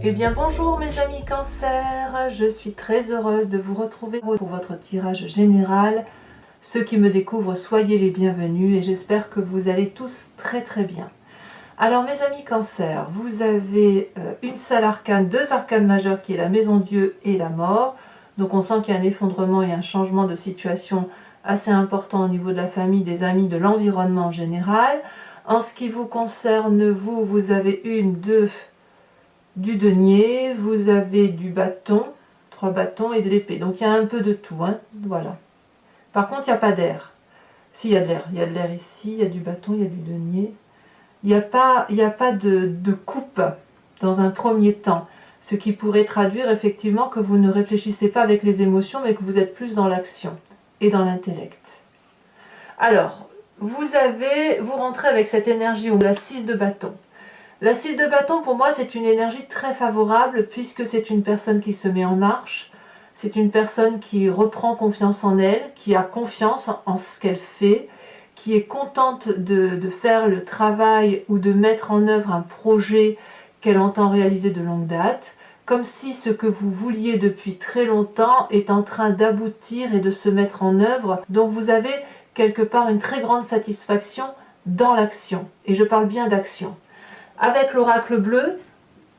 Eh bien bonjour mes amis Cancer, je suis très heureuse de vous retrouver pour votre tirage général. Ceux qui me découvrent, soyez les bienvenus et j'espère que vous allez tous très bien. Alors mes amis Cancer, vous avez une seule arcane, deux arcanes majeures qui est la Maison Dieu et la mort. Donc on sent qu'il y a un effondrement et un changement de situation assez important au niveau de la famille, des amis, de l'environnement en général. En ce qui vous concerne, vous avez du denier, vous avez du bâton, 3 bâtons et de l'épée. Donc il y a un peu de tout, hein, voilà. Par contre, il n'y a pas d'air. Si, il y a de l'air ici, il y a du bâton, il y a du denier. Il n'y a pas de coupe dans un premier temps. Ce qui pourrait traduire effectivement que vous ne réfléchissez pas avec les émotions, mais que vous êtes plus dans l'action et dans l'intellect. Alors, vous rentrez avec cette énergie, ou la 6 de bâton. La 6 de bâton, pour moi, c'est une énergie très favorable puisque c'est une personne qui se met en marche, c'est une personne qui reprend confiance en elle, qui a confiance en ce qu'elle fait, qui est contente de faire le travail ou de mettre en œuvre un projet qu'elle entend réaliser de longue date, comme si ce que vous vouliez depuis très longtemps est en train d'aboutir et de se mettre en œuvre. Donc vous avez quelque part une très grande satisfaction dans l'action. Et je parle bien d'action. Avec l'oracle bleu,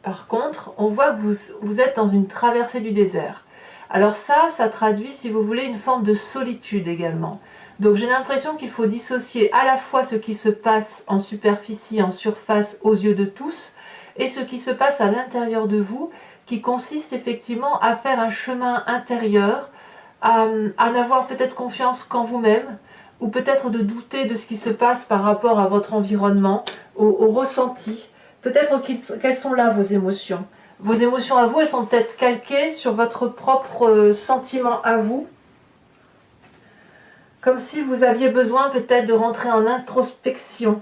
par contre, on voit que vous êtes dans une traversée du désert. Alors ça traduit, si vous voulez, une forme de solitude également. Donc j'ai l'impression qu'il faut dissocier à la fois ce qui se passe en superficie, en surface, aux yeux de tous, et ce qui se passe à l'intérieur de vous, qui consiste effectivement à faire un chemin intérieur, à n'avoir peut-être confiance qu'en vous-même, ou peut-être de douter de ce qui se passe par rapport à votre environnement, au ressenti. Peut-être quelles sont là vos émotions. Vos émotions à vous, elles sont peut-être calquées sur votre propre sentiment à vous. Comme si vous aviez besoin peut-être de rentrer en introspection.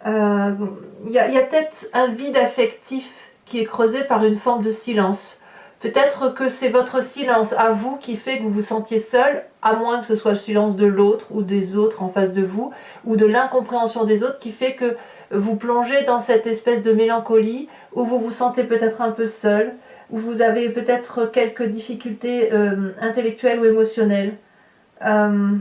Il y a peut-être un vide affectif qui est creusé par une forme de silence. Peut-être que c'est votre silence à vous qui fait que vous vous sentiez seul, à moins que ce soit le silence de l'autre ou des autres en face de vous, ou de l'incompréhension des autres qui fait que vous plongez dans cette espèce de mélancolie où vous vous sentez peut-être un peu seul, où vous avez peut-être quelques difficultés intellectuelles ou émotionnelles. Il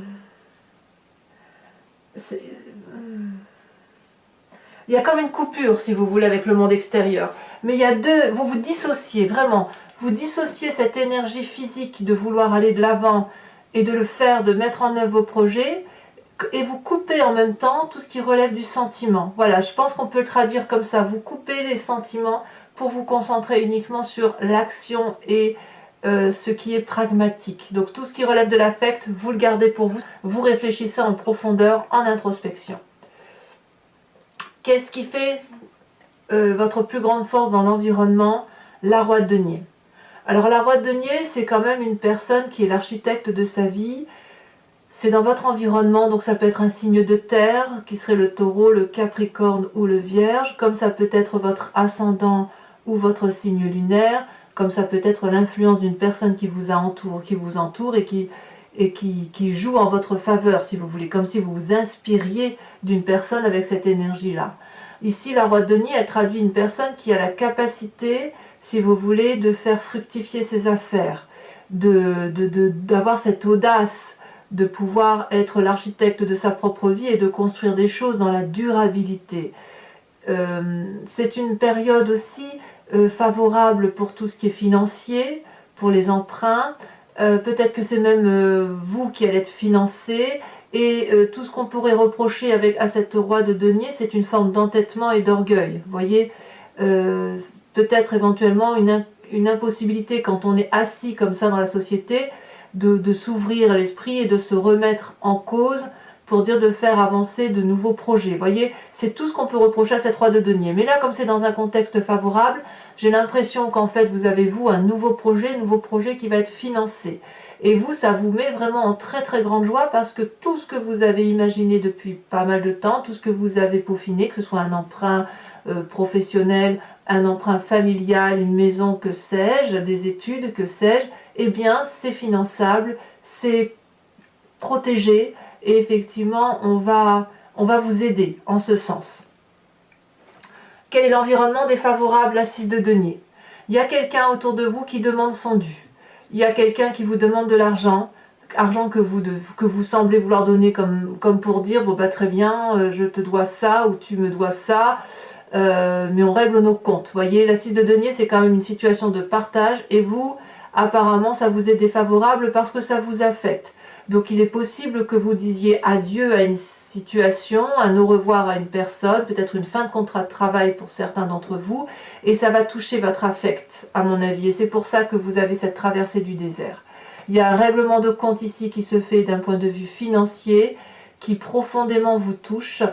y a comme une coupure, si vous voulez, avec le monde extérieur. Mais il y a vous vous dissociez, vraiment. Vous dissociez cette énergie physique de vouloir aller de l'avant et de le faire, de mettre en œuvre vos projets, et vous coupez en même temps tout ce qui relève du sentiment. Voilà, je pense qu'on peut le traduire comme ça. Vous coupez les sentiments pour vous concentrer uniquement sur l'action et ce qui est pragmatique. Donc tout ce qui relève de l'affect, vous le gardez pour vous. Vous réfléchissez en profondeur, en introspection. Qu'est-ce qui fait votre plus grande force dans l'environnement? La Roi de denier. Alors la Roi de denier, c'est quand même une personne qui est l'architecte de sa vie. C'est dans votre environnement, donc ça peut être un signe de terre, qui serait le taureau, le capricorne ou le vierge, comme ça peut être votre ascendant ou votre signe lunaire, comme ça peut être l'influence d'une personne qui vous entoure et qui joue en votre faveur, si vous voulez, comme si vous vous inspiriez d'une personne avec cette énergie-là. Ici, la Roi de denier, elle traduit une personne qui a la capacité, si vous voulez, de faire fructifier ses affaires, d'avoir cette audace, de pouvoir être l'architecte de sa propre vie et de construire des choses dans la durabilité. C'est une période aussi favorable pour tout ce qui est financier, pour les emprunts. Peut-être que c'est même vous qui allez être financé, et tout ce qu'on pourrait reprocher à cette Roi de denier, c'est une forme d'entêtement et d'orgueil. Vous voyez, peut-être éventuellement une impossibilité quand on est assis comme ça dans la société, de s'ouvrir l'esprit et de se remettre en cause pour dire de faire avancer de nouveaux projets. Vous voyez, c'est tout ce qu'on peut reprocher à cette Roi de denier. Mais là, comme c'est dans un contexte favorable, j'ai l'impression qu'en fait, vous avez, vous, un nouveau projet qui va être financé. Et vous, ça vous met vraiment en très grande joie parce que tout ce que vous avez imaginé depuis pas mal de temps, tout ce que vous avez peaufiné, que ce soit un emprunt professionnel, un emprunt familial, une maison, que sais-je, des études, que sais-je, eh bien, c'est finançable, c'est protégé, et effectivement, on va vous aider en ce sens. Quel est l'environnement défavorable? La 6 de denier. Il y a quelqu'un autour de vous qui demande son dû. Il y a quelqu'un qui vous demande de l'argent, argent que vous semblez vouloir donner comme pour dire, bon bah très bien, je te dois ça ou tu me dois ça, mais on règle nos comptes. Vous voyez, la 6 de denier, c'est quand même une situation de partage, et vous, apparemment, ça vous est défavorable parce que ça vous affecte. Donc il est possible que vous disiez adieu à une situation, un au revoir à une personne, peut-être une fin de contrat de travail pour certains d'entre vous, et ça va toucher votre affect, à mon avis, et c'est pour ça que vous avez cette traversée du désert. Il y a un règlement de compte ici qui se fait d'un point de vue financier, qui profondément vous touche.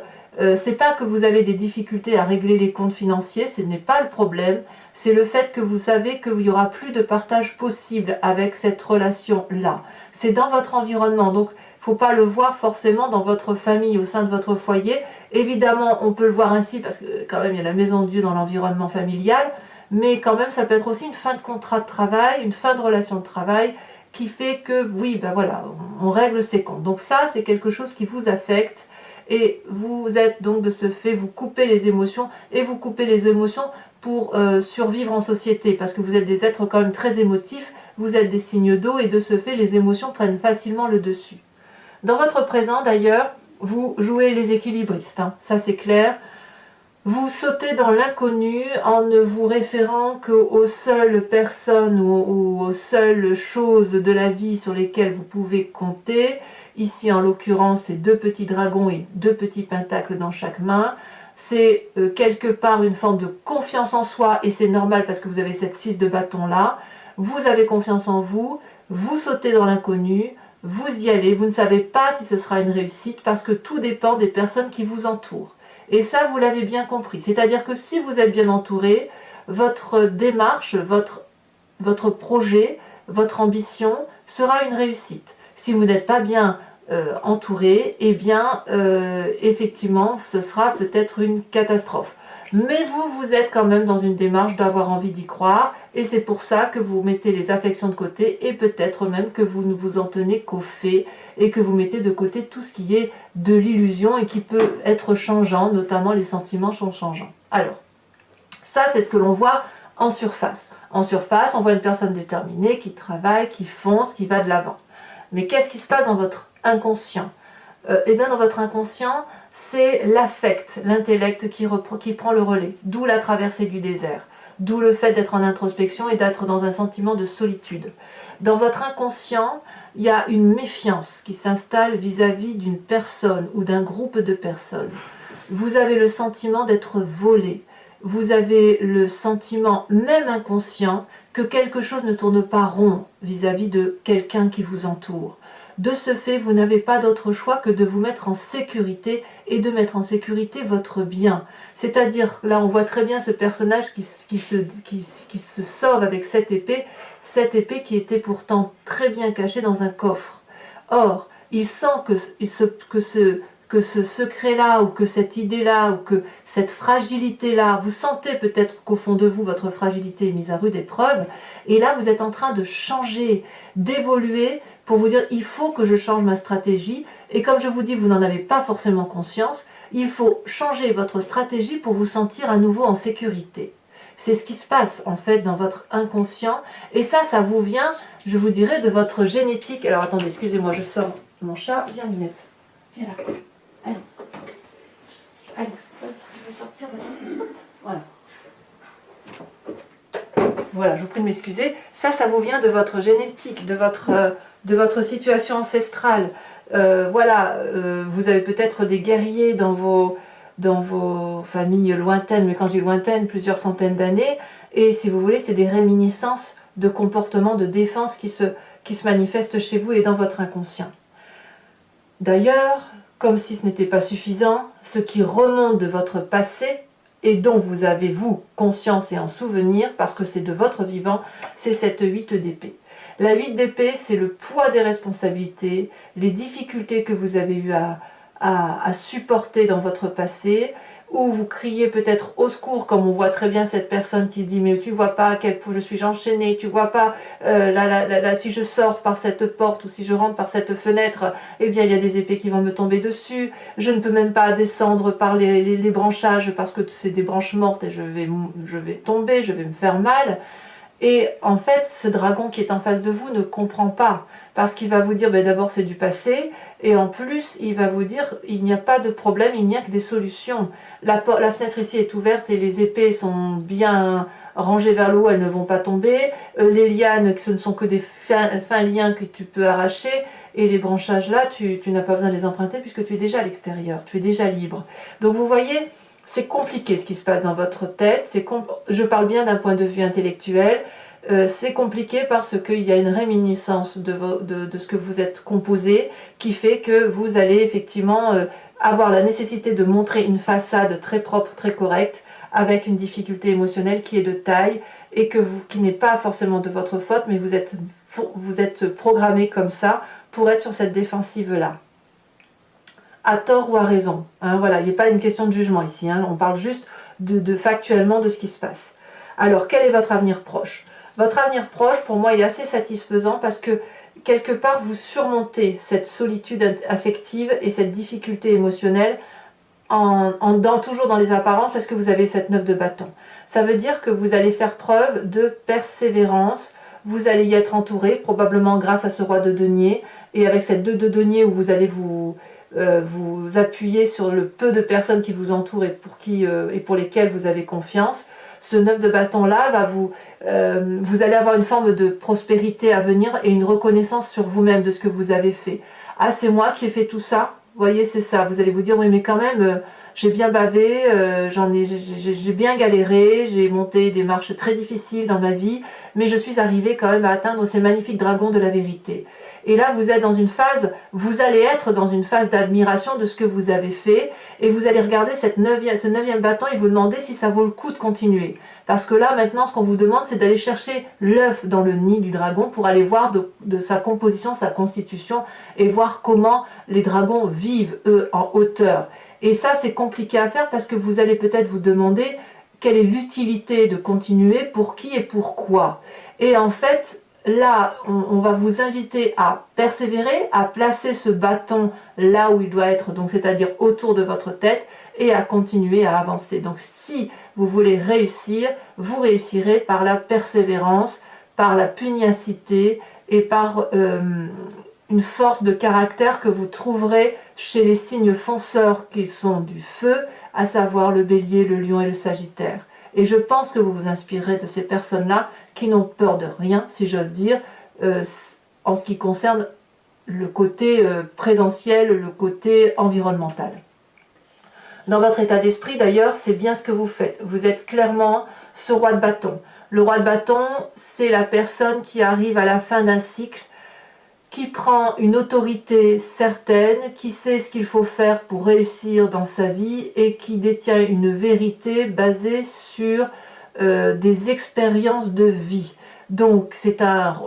C'est pas que vous avez des difficultés à régler les comptes financiers, ce n'est pas le problème, c'est le fait que vous savez qu'il n'y aura plus de partage possible avec cette relation-là. C'est dans votre environnement, donc il ne faut pas le voir forcément dans votre famille, au sein de votre foyer. Évidemment, on peut le voir ainsi parce que quand même il y a la maison de Dieu dans l'environnement familial, mais quand même ça peut être aussi une fin de contrat de travail, une fin de relation de travail, qui fait que, oui, ben voilà, on règle ses comptes. Donc ça, c'est quelque chose qui vous affecte, et vous êtes donc de ce fait, vous coupez les émotions, et vous coupez les émotions pour survivre en société, parce que vous êtes des êtres quand même très émotifs, vous êtes des signes d'eau, et de ce fait, les émotions prennent facilement le dessus. Dans votre présent, d'ailleurs, vous jouez les équilibristes, hein, ça c'est clair. Vous sautez dans l'inconnu en ne vous référant qu'aux seules personnes ou aux seules choses de la vie sur lesquelles vous pouvez compter. Ici, en l'occurrence, c'est 2 petits dragons et 2 petits pentacles dans chaque main. C'est quelque part une forme de confiance en soi, et c'est normal parce que vous avez cette 6 de bâton là. Vous avez confiance en vous, vous sautez dans l'inconnu, vous y allez, vous ne savez pas si ce sera une réussite parce que tout dépend des personnes qui vous entourent. Et ça, vous l'avez bien compris. C'est-à-dire que si vous êtes bien entouré, votre démarche, votre projet, votre ambition sera une réussite. Si vous n'êtes pas bien entouré, eh bien, effectivement, ce sera peut-être une catastrophe. Mais vous êtes quand même dans une démarche d'avoir envie d'y croire, et c'est pour ça que vous mettez les affections de côté, et peut-être même que vous ne vous en tenez qu'aux faits, et que vous mettez de côté tout ce qui est de l'illusion et qui peut être changeant, notamment les sentiments sont changeants. Alors, ça c'est ce que l'on voit en surface. En surface, on voit une personne déterminée, qui travaille, qui fonce, qui va de l'avant. Mais qu'est-ce qui se passe dans votre inconscient? Eh bien, dans votre inconscient, c'est l'affect, l'intellect qui prend le relais, d'où la traversée du désert, d'où le fait d'être en introspection et d'être dans un sentiment de solitude. Dans votre inconscient, il y a une méfiance qui s'installe vis-à-vis d'une personne ou d'un groupe de personnes. Vous avez le sentiment d'être volé, vous avez le sentiment, même inconscient, que quelque chose ne tourne pas rond vis-à-vis de quelqu'un qui vous entoure. De ce fait, vous n'avez pas d'autre choix que de vous mettre en sécurité et de mettre en sécurité votre bien. C'est-à-dire, là on voit très bien ce personnage qui se sauve avec cette épée qui était pourtant très bien cachée dans un coffre. Or, il sent que ce secret-là, ou que cette idée-là, ou que cette fragilité-là, vous sentez peut-être qu'au fond de vous, votre fragilité est mise à rude épreuve, et là vous êtes en train de changer, d'évoluer, pour vous dire il faut que je change ma stratégie, et comme je vous dis, vous n'en avez pas forcément conscience, il faut changer votre stratégie pour vous sentir à nouveau en sécurité. C'est ce qui se passe en fait dans votre inconscient, et ça vous vient, je vous dirais, de votre génétique. Alors attendez, excusez-moi, je sors mon chat, viens Minette, viens là, allez, vas-y, je vais sortir maintenant. Voilà. Voilà, je vous prie de m'excuser. Ça vous vient de votre génétique, de votre situation ancestrale. Voilà, vous avez peut-être des guerriers dans vos familles lointaines, mais quand je dis lointaines, plusieurs centaines d'années, et si vous voulez, c'est des réminiscences de comportements de défense qui se manifestent chez vous et dans votre inconscient. D'ailleurs, comme si ce n'était pas suffisant, ce qui remonte de votre passé, et dont vous avez, vous, conscience et en souvenir, parce que c'est de votre vivant, c'est cette 8 d'épée. La 8 d'épée, c'est le poids des responsabilités, les difficultés que vous avez eues à supporter dans votre passé, ou vous criez peut-être au secours, comme on voit très bien cette personne qui dit mais tu vois pas à quel point je suis enchaînée, tu vois pas si je sors par cette porte ou si je rentre par cette fenêtre, eh bien il y a des épées qui vont me tomber dessus, je ne peux même pas descendre par les branchages parce que c'est des branches mortes et je vais tomber, je vais me faire mal. Et en fait, ce dragon qui est en face de vous ne comprend pas, parce qu'il va vous dire, ben d'abord c'est du passé, et en plus il va vous dire, il n'y a pas de problème, il n'y a que des solutions. La fenêtre ici est ouverte et les épées sont bien rangées vers le haut, elles ne vont pas tomber. Les lianes, ce ne sont que des fins liens que tu peux arracher, et les branchages là, tu n'as pas besoin de les emprunter puisque tu es déjà à l'extérieur, tu es déjà libre. Donc vous voyez, c'est compliqué ce qui se passe dans votre tête, je parle bien d'un point de vue intellectuel, c'est compliqué parce qu'il y a une réminiscence de ce que vous êtes composé qui fait que vous allez effectivement avoir la nécessité de montrer une façade très propre, très correcte, avec une difficulté émotionnelle qui est de taille et qui n'est pas forcément de votre faute, mais vous êtes programmé comme ça pour être sur cette défensive-là. À tort ou à raison. Hein, voilà, il n'y a pas une question de jugement ici. Hein, on parle juste factuellement de ce qui se passe. Alors, quel est votre avenir proche? Votre avenir proche, pour moi, il est assez satisfaisant parce que, quelque part, vous surmontez cette solitude affective et cette difficulté émotionnelle toujours dans les apparences parce que vous avez cette 9 de bâton. Ça veut dire que vous allez faire preuve de persévérance, vous allez y être entouré, probablement grâce à ce roi de denier, et avec cette 2 de denier où vous allez vous appuyer sur le peu de personnes qui vous entourent et pour lesquelles vous avez confiance. Ce 9 de bâton là vous allez avoir une forme de prospérité à venir et une reconnaissance sur vous-même de ce que vous avez fait. Ah, c'est moi qui ai fait tout ça, vous voyez, c'est ça. Vous allez vous dire oui, mais quand même j'ai bien bavé, j'ai bien galéré, j'ai monté des marches très difficiles dans ma vie, mais je suis arrivée quand même à atteindre ces magnifiques dragons de la vérité. Et là, vous allez être dans une phase d'admiration de ce que vous avez fait, et vous allez regarder ce 9e bâton et vous demander si ça vaut le coup de continuer. Parce que là, maintenant, ce qu'on vous demande, c'est d'aller chercher l'œuf dans le nid du dragon pour aller voir de sa composition, sa constitution, et voir comment les dragons vivent, eux, en hauteur. Et ça, c'est compliqué à faire parce que vous allez peut-être vous demander quelle est l'utilité de continuer, pour qui et pourquoi. Et en fait, là, on va vous inviter à persévérer, à placer ce bâton là où il doit être, donc c'est-à-dire autour de votre tête, et à continuer à avancer. Donc si vous voulez réussir, vous réussirez par la persévérance, par la pugnacité et par une force de caractère que vous trouverez chez les signes fonceurs qui sont du feu, à savoir le bélier, le lion et le sagittaire. Et je pense que vous vous inspirerez de ces personnes-là qui n'ont peur de rien, si j'ose dire, en ce qui concerne le côté présentiel, le côté environnemental. Dans votre état d'esprit, d'ailleurs, c'est bien ce que vous faites. Vous êtes clairement ce roi de bâton. Le roi de bâton, c'est la personne qui arrive à la fin d'un cycle, qui prend une autorité certaine, qui sait ce qu'il faut faire pour réussir dans sa vie et qui détient une vérité basée sur des expériences de vie. Donc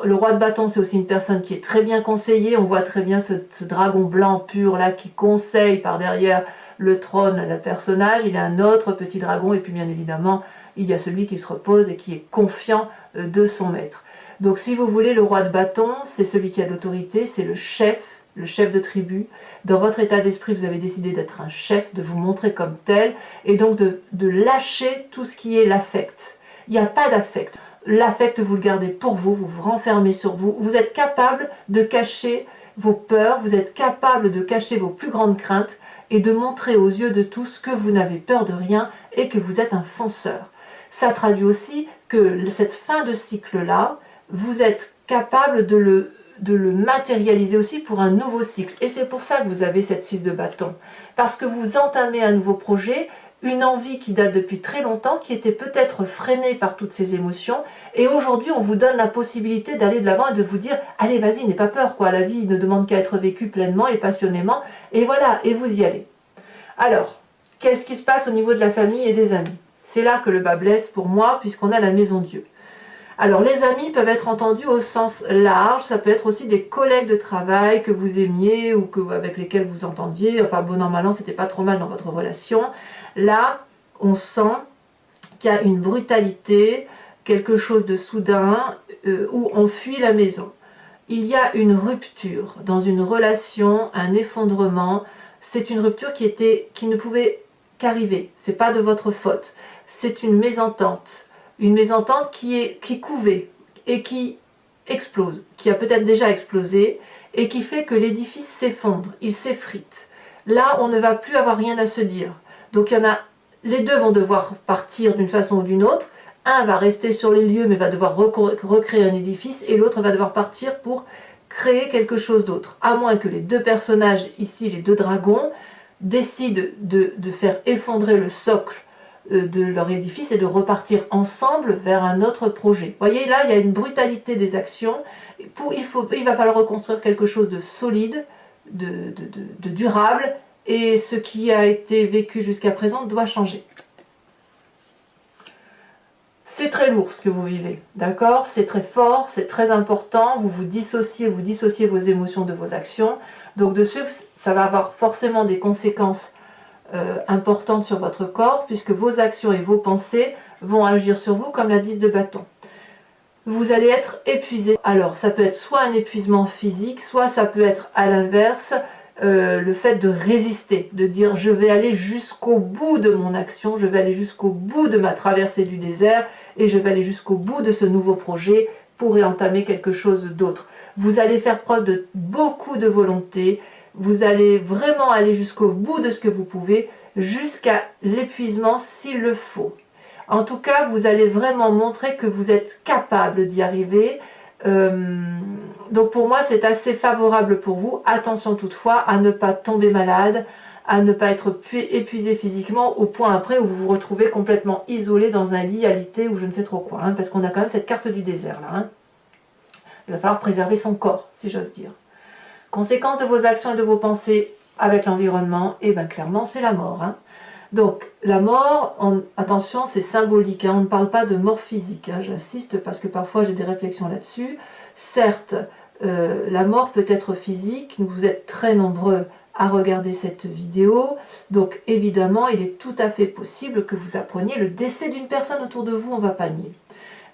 le roi de bâton, c'est aussi une personne qui est très bien conseillée. On voit très bien ce dragon blanc pur là qui conseille par derrière le trône le personnage. Il y a un autre petit dragon et puis bien évidemment il y a celui qui se repose et qui est confiant de son maître. Donc si vous voulez, le roi de bâton, c'est celui qui a l'autorité, c'est le chef de tribu. Dans votre état d'esprit, vous avez décidé d'être un chef, de vous montrer comme tel, et donc de lâcher tout ce qui est l'affect. Il n'y a pas d'affect. L'affect, vous le gardez pour vous, vous vous renfermez sur vous. Vous êtes capable de cacher vos peurs, vous êtes capable de cacher vos plus grandes craintes et de montrer aux yeux de tous que vous n'avez peur de rien et que vous êtes un fonceur. Ça traduit aussi que cette fin de cycle-là, vous êtes capable de le matérialiser aussi pour un nouveau cycle. Et c'est pour ça que vous avez cette 6 de bâton. Parce que vous entamez un nouveau projet, une envie qui date depuis très longtemps, qui était peut-être freinée par toutes ces émotions. Et aujourd'hui, on vous donne la possibilité d'aller de l'avant et de vous dire « Allez, vas-y, n'aie pas peur, quoi. La vie ne demande qu'à être vécue pleinement et passionnément. » Et voilà, et vous y allez. Alors, qu'est-ce qui se passe au niveau de la famille et des amis? C'est là que le bas blesse pour moi, puisqu'on a la maison Dieu. Alors les amis peuvent être entendus au sens large, ça peut être aussi des collègues de travail que vous aimiez ou avec lesquels vous entendiez, enfin bon an mal an c'était pas trop mal dans votre relation. Là, on sent qu'il y a une brutalité, quelque chose de soudain, où on fuit la maison. Il y a une rupture dans une relation, un effondrement. C'est une rupture qui ne pouvait qu'arriver. C'est pas de votre faute. C'est une mésentente qui couvait et qui explose, qui a peut-être déjà explosé et qui fait que l'édifice s'effondre, il s'effrite. Là, on ne va plus avoir rien à se dire. Donc il y en a, les deux vont devoir partir d'une façon ou d'une autre. Un va rester sur les lieux mais va devoir recréer un édifice et l'autre va devoir partir pour créer quelque chose d'autre. À moins que les deux personnages, ici les deux dragons, décident de faire effondrer le socle de leur édifice et de repartir ensemble vers un autre projet. Vous voyez, là, il y a une brutalité des actions. Il va falloir reconstruire quelque chose de solide, de durable, et ce qui a été vécu jusqu'à présent doit changer. C'est très lourd ce que vous vivez, d'accord? C'est très fort, c'est très important, vous dissociez vos émotions de vos actions. Donc de ce, ça va avoir forcément des conséquences importantes sur votre corps, puisque vos actions et vos pensées vont agir sur vous comme la 10 de bâton. Vous allez être épuisé. Alors ça peut être soit un épuisement physique, soit ça peut être à l'inverse, le fait de résister, de dire je vais aller jusqu'au bout de mon action, je vais aller jusqu'au bout de ma traversée du désert et je vais aller jusqu'au bout de ce nouveau projet pour y entamer quelque chose d'autre. Vous allez faire preuve de beaucoup de volonté, vous allez vraiment aller jusqu'au bout de ce que vous pouvez, jusqu'à l'épuisement s'il le faut. En tout cas, vous allez vraiment montrer que vous êtes capable d'y arriver. Donc pour moi, c'est assez favorable pour vous. Attention toutefois à ne pas tomber malade, à ne pas être épuisé physiquement au point après où vous vous retrouvez complètement isolé dans un lit alité ou je ne sais trop quoi. Parce qu'on a quand même cette carte du désert là. Il va falloir préserver son corps, si j'ose dire. Conséquence de vos actions et de vos pensées avec l'environnement, et bien clairement c'est la mort. Donc la mort, attention, c'est symbolique, on ne parle pas de mort physique, j'insiste parce que parfois j'ai des réflexions là-dessus. Certes, la mort peut être physique, vous êtes très nombreux à regarder cette vidéo, donc évidemment il est tout à fait possible que vous appreniez le décès d'une personne autour de vous, on ne va pas le nier.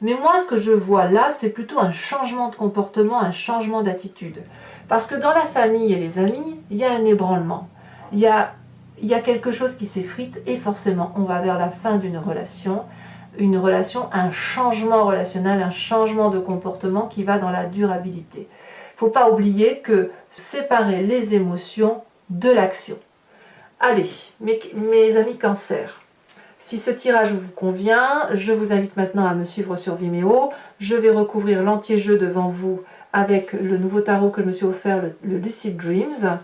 Mais moi ce que je vois là, c'est plutôt un changement de comportement, un changement d'attitude. Parce que dans la famille et les amis, il y a un ébranlement, il y a quelque chose qui s'effrite et forcément on va vers la fin d'une relation, un changement relationnel, un changement de comportement qui va dans la durabilité. Il ne faut pas oublier que séparer les émotions de l'action. Allez, mes amis Cancer, si ce tirage vous convient, je vous invite maintenant à me suivre sur Vimeo. Je vais recouvrir l'entier-jeu devant vous avec le nouveau tarot que je me suis offert, le Lucid Dreams.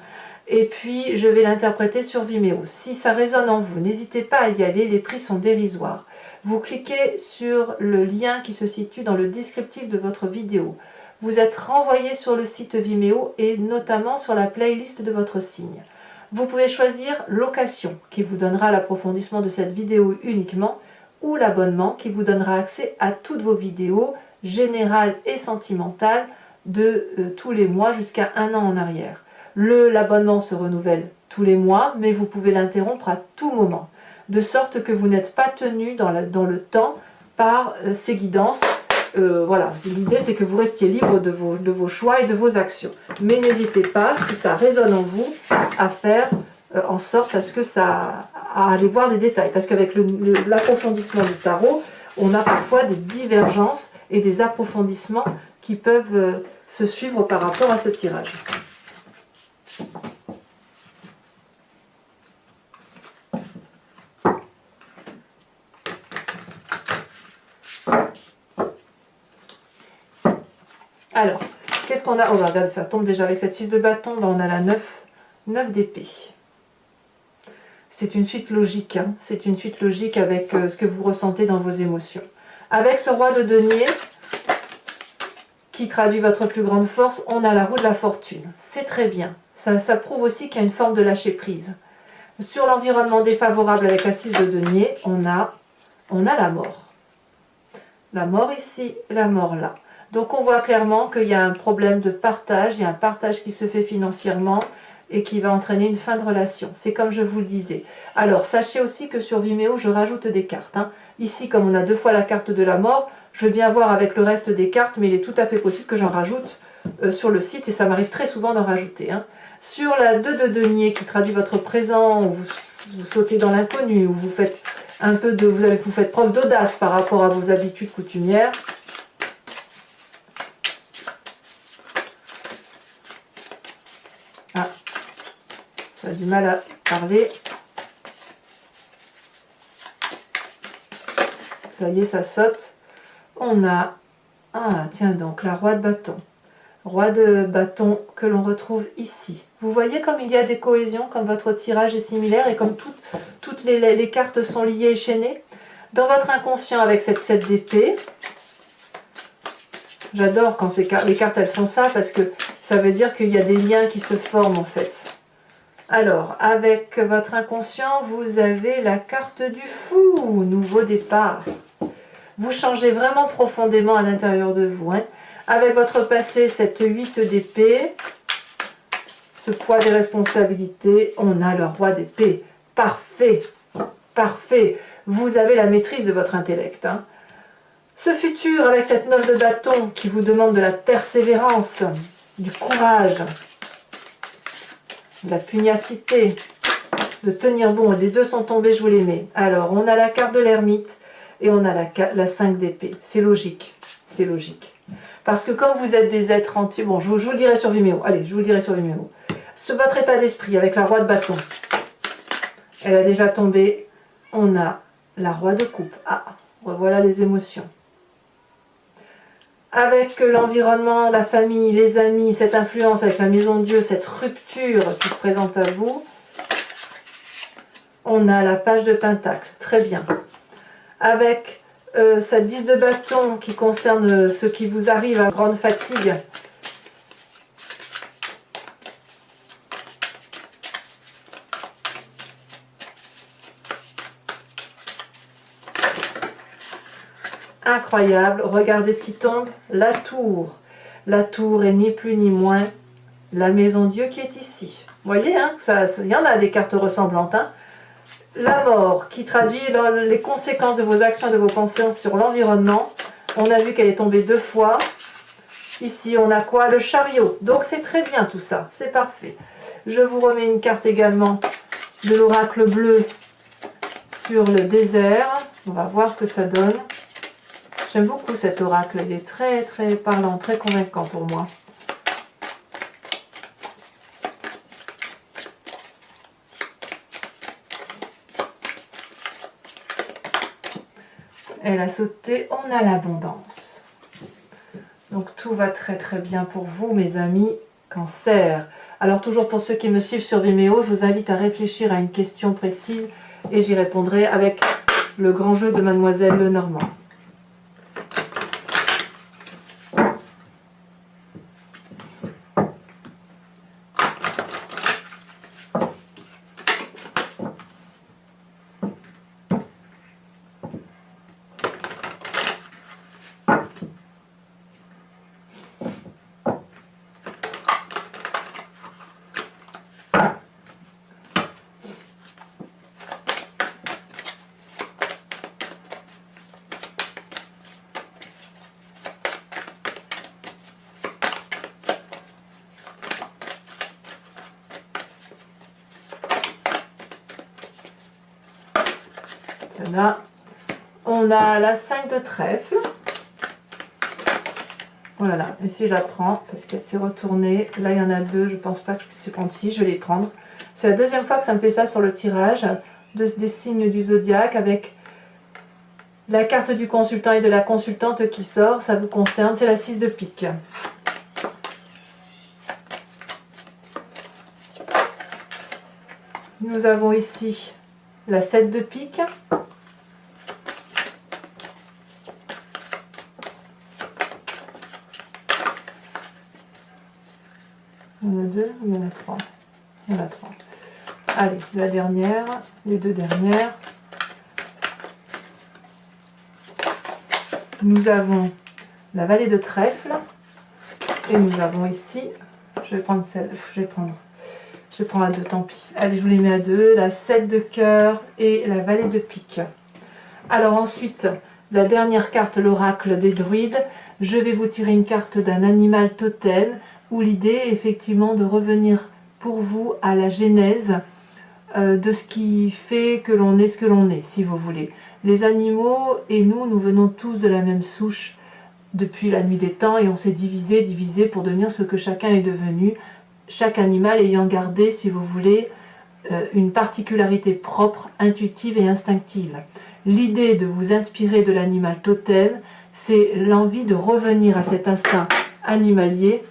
Et puis je vais l'interpréter sur Vimeo. Si ça résonne en vous, n'hésitez pas à y aller, les prix sont dérisoires. Vous cliquez sur le lien qui se situe dans le descriptif de votre vidéo. Vous êtes renvoyé sur le site Vimeo et notamment sur la playlist de votre signe. Vous pouvez choisir location qui vous donnera l'approfondissement de cette vidéo uniquement ou l'abonnement qui vous donnera accès à toutes vos vidéos générales et sentimentales de tous les mois jusqu'à 1 an en arrière. L'abonnement se renouvelle tous les mois, mais vous pouvez l'interrompre à tout moment, de sorte que vous n'êtes pas tenu dans le temps par ces guidances. Voilà, l'idée c'est que vous restiez libre de vos choix et de vos actions. Mais n'hésitez pas, si ça résonne en vous, à faire en sorte à aller voir les détails. Parce qu'avec l'approfondissement du tarot, on a parfois des divergences et des approfondissements qui peuvent se suivre par rapport à ce tirage. Alors, qu'est-ce qu'on a? Oh, regardez, ça tombe déjà avec cette 6 de bâton. Là, on a la 9 d'épée. C'est une suite logique. C'est une suite logique avec ce que vous ressentez dans vos émotions. Avec ce roi de denier, qui traduit votre plus grande force, on a la roue de la fortune. C'est très bien. Ça prouve aussi qu'il y a une forme de lâcher prise. Sur l'environnement défavorable avec la 6 de denier, on a la mort. La mort ici, la mort là. Donc on voit clairement qu'il y a un problème de partage, il y a un partage qui se fait financièrement, et qui va entraîner une fin de relation. C'est comme je vous le disais. Alors, sachez aussi que sur Vimeo, je rajoute des cartes. Hein. Ici, comme on a 2 fois la carte de la mort, je vais bien voir avec le reste des cartes, mais il est tout à fait possible que j'en rajoute sur le site, et ça m'arrive très souvent d'en rajouter. Hein. Sur la 2 de denier, qui traduit votre présent, où vous sautez dans l'inconnu, où vous faites un peu de, vous faites preuve d'audace par rapport à vos habitudes coutumières. Ah, ça a du mal à parler. Ça y est, ça saute. On a, ah tiens donc, la roi de bâton. Roi de bâton que l'on retrouve ici. Vous voyez comme il y a des cohésions, comme votre tirage est similaire et comme toutes les cartes sont liées et chaînées. Dans votre inconscient avec cette 7 d'épée, j'adore quand les cartes elles font ça parce que ça veut dire qu'il y a des liens qui se forment en fait. Alors, avec votre inconscient, vous avez la carte du fou, nouveau départ. Vous changez vraiment profondément à l'intérieur de vous. Hein. Avec votre passé, cette 8 d'épée, ce poids des responsabilités, on a le roi d'épée. Parfait, parfait. Vous avez la maîtrise de votre intellect. Hein. Ce futur, avec cette 9 de bâton qui vous demande de la persévérance, du courage, de la pugnacité, de tenir bon. Les deux sont tombés, je vous les mets. Alors, on a la carte de l'ermite et on a la 5 d'épée. C'est logique, c'est logique. Parce que comme vous êtes des êtres entiers, bon, je vous le dirai sur Vimeo. Allez, je vous le dirai sur Vimeo. Votre état d'esprit avec la roi de bâton, elle a déjà tombé. On a la roi de coupe. Ah, revoilà les émotions. Avec l'environnement, la famille, les amis, cette influence avec la maison de Dieu, cette rupture qui se présente à vous, on a la page de Pentacle. Très bien. Avec cette 10 de bâton qui concerne ce qui vous arrive à grande fatigue. Incroyable, regardez ce qui tombe, la tour. La tour est ni plus ni moins la maison Dieu qui est ici. Vous voyez, hein, il y en a des cartes ressemblantes. Hein. La mort qui traduit les conséquences de vos actions et de vos pensées sur l'environnement. On a vu qu'elle est tombée 2 fois. Ici, on a quoi? Le chariot. Donc c'est très bien tout ça, c'est parfait. Je vous remets une carte également de l'oracle bleu sur le désert. On va voir ce que ça donne. J'aime beaucoup cet oracle, il est très très parlant, très convaincant pour moi. Elle a sauté, on a l'abondance. Donc tout va très très bien pour vous mes amis Cancer. Alors toujours pour ceux qui me suivent sur Vimeo, je vous invite à réfléchir à une question précise et j'y répondrai avec le grand jeu de Mademoiselle Lenormand. Là, on a la 5 de trèfle. Voilà, et si je la prends, parce qu'elle s'est retournée, là il y en a 2, je ne pense pas que je puisse les prendre. Si, je vais les prendre. C'est la deuxième fois que ça me fait ça sur le tirage des signes du zodiaque avec la carte du consultant et de la consultante qui sort. Ça vous concerne, c'est la 6 de pique. Nous avons ici la 7 de pique. Il y en a 2, il y en a 3. Il y en a 3. Allez, la dernière, les 2 dernières. Nous avons la vallée de trèfle. Et nous avons ici, je vais prendre celle, je Je prends à 2, tant pis. Allez, je vous les mets à 2. La 7 de cœur et la vallée de pique. Alors ensuite, la dernière carte, l'oracle des druides. Je vais vous tirer une carte d'un animal totem, où l'idée est effectivement de revenir pour vous à la genèse de ce qui fait que l'on est ce que l'on est, si vous voulez. Les animaux et nous venons tous de la même souche depuis la nuit des temps et on s'est divisé pour devenir ce que chacun est devenu, chaque animal ayant gardé, si vous voulez, une particularité propre, intuitive et instinctive. L'idée de vous inspirer de l'animal totem, c'est l'envie de revenir à cet instinct animalier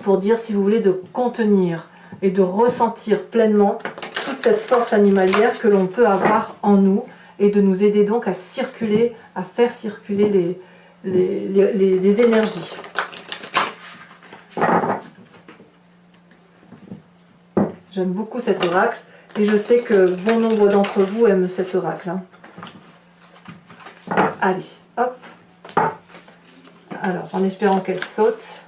pour dire, si vous voulez, de contenir et de ressentir pleinement toute cette force animalière que l'on peut avoir en nous et de nous aider donc à circuler, à faire circuler les énergies. J'aime beaucoup cet oracle et je sais que bon nombre d'entre vous aiment cet oracle. Allez, hop. Alors, en espérant qu'elle saute.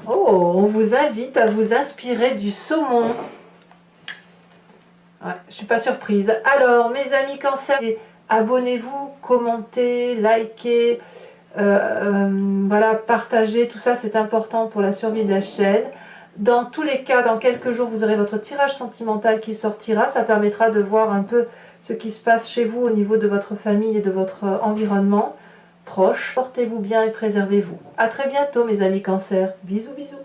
Oh, on vous invite à vous inspirer du saumon. Ouais, je ne suis pas surprise. Alors, mes amis Cancer, abonnez-vous, commentez, likez, voilà, partagez, tout ça c'est important pour la survie de la chaîne. Dans tous les cas, dans quelques jours, vous aurez votre tirage sentimental qui sortira. Ça permettra de voir un peu ce qui se passe chez vous au niveau de votre famille et de votre environnement proche. Portez-vous bien et préservez-vous. À très bientôt mes amis Cancer. Bisous, bisous.